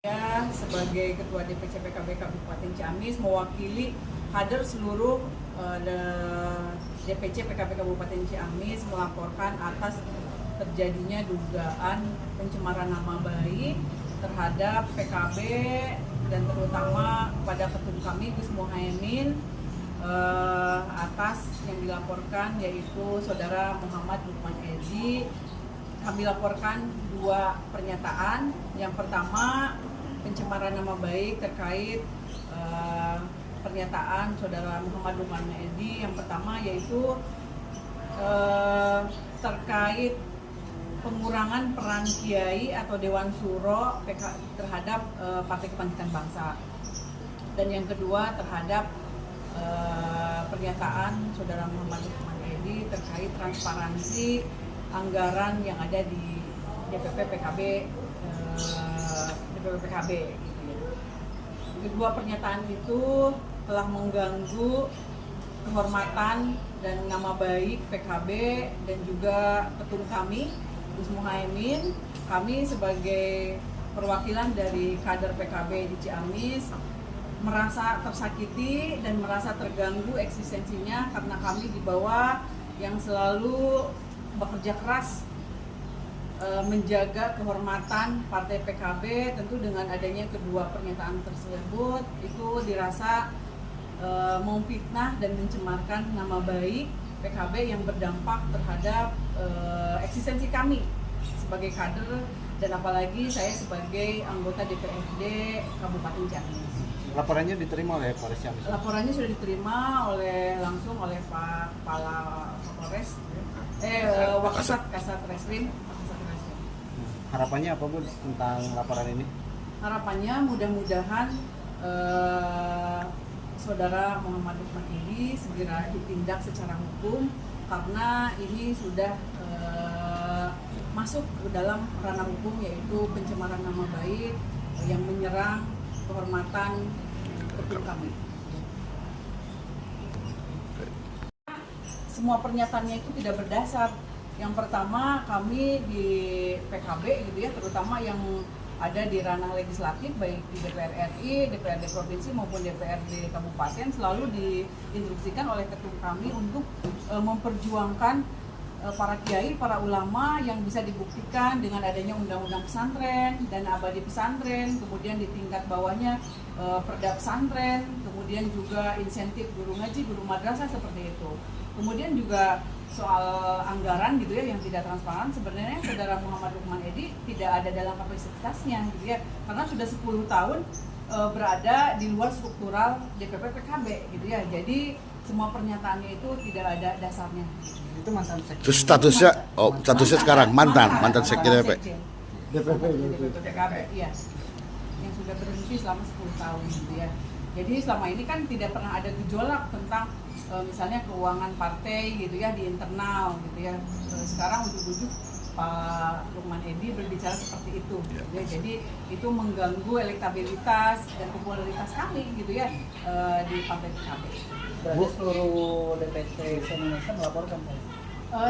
Saya sebagai Ketua DPC PKB Kabupaten Ciamis mewakili kader seluruh DPC PKB Kabupaten Ciamis melaporkan atas terjadinya dugaan pencemaran nama baik terhadap PKB dan terutama kepada ketum kami Gus Muhaimin atas yang dilaporkan yaitu Saudara Muhammad Lukman Edy. Kami laporkan dua pernyataan. Yang pertama, pencemaran nama baik terkait pernyataan Saudara Muhammad Lukman Edy. Yang pertama yaitu terkait pengurangan peran kiai atau Dewan Suro terhadap Partai Kebangkitan Bangsa. Dan yang kedua terhadap pernyataan Saudara Muhammad Lukman Edy terkait transparansi anggaran yang ada di DPP PKB Kedua pernyataan itu telah mengganggu kehormatan dan nama baik PKB dan juga ketum kami Gus Muhaimin. Kami sebagai perwakilan dari kader PKB di Ciamis merasa tersakiti dan merasa terganggu eksistensinya karena kami di bawah yang selalu bekerja keras menjaga kehormatan Partai PKB. Tentu dengan adanya kedua pernyataan tersebut itu dirasa memfitnah dan mencemarkan nama baik PKB yang berdampak terhadap eksistensi kami sebagai kader dan apalagi saya sebagai anggota DPRD Kabupaten Ciamis. Laporannya diterima oleh Polres Ciamis? Laporannya sudah diterima langsung oleh Pak Kepala Polres, Wakasat Kasat Reskrim. Harapannya apa Bu tentang laporan ini? Harapannya mudah-mudahan Saudara Muhammad Lukman Edy segera ditindak secara hukum karena ini sudah masuk ke dalam ranah hukum yaitu pencemaran nama baik yang menyerang kehormatan ketum kami. Semua pernyataannya itu tidak berdasar. Yang pertama, kami di PKB gitu ya, terutama yang ada di ranah legislatif baik di DPR RI, DPRD provinsi maupun DPRD kabupaten selalu diinstruksikan oleh ketum kami untuk memperjuangkan para kiai, para ulama yang bisa dibuktikan dengan adanya undang-undang pesantren dan abadi pesantren, kemudian di tingkat bawahnya perda pesantren, kemudian juga insentif guru ngaji, guru madrasah seperti itu. Kemudian juga soal anggaran gitu ya yang tidak transparan, sebenarnya Saudara Muhammad Lukman Edy tidak ada dalam kapasitasnya gitu ya, karena sudah 10 tahun berada di luar struktural DPP PKB gitu ya. Jadi semua pernyataannya itu tidak ada dasarnya. Itu mantan sekjen. Terus statusnya sekarang mantan sekjen DPP PKB, iya. Yang sudah berhenti selama 10 tahun gitu ya. Jadi selama ini kan tidak pernah ada gejolak tentang misalnya keuangan partai gitu ya di internal gitu ya. Sekarang ujuk-ujuk Pak Lukman Edy berbicara seperti itu gitu ya. Jadi itu mengganggu elektabilitas dan popularitas kami gitu ya di Partai PKB. Berarti seluruh DPC Indonesia melaporkan Pak?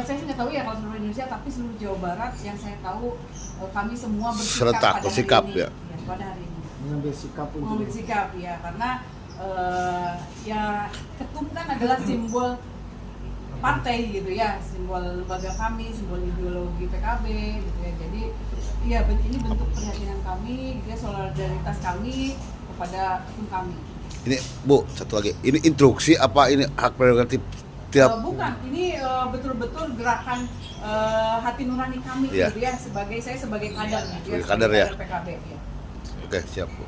Saya nggak tahu ya kalau seluruh Indonesia, tapi seluruh Jawa Barat yang saya tahu kami semua bersikap pada hari ini. Mengambil sikap untuk Mengambil sikap ya, karena ya ketum kan adalah simbol partai gitu ya, simbol lembaga kami, simbol ideologi PKB gitu ya. Jadi ya ini bentuk keyakinan kami, gitu ya, solidaritas kami kepada ketum kami. Ini Bu, satu lagi. Ini instruksi apa ini hak prerogatif tiap? Bukan, ini betul-betul gerakan hati nurani kami gitu ya, saya sebagai kader gitu ya, Kader ya. PKB ya. Oke, siap Bu.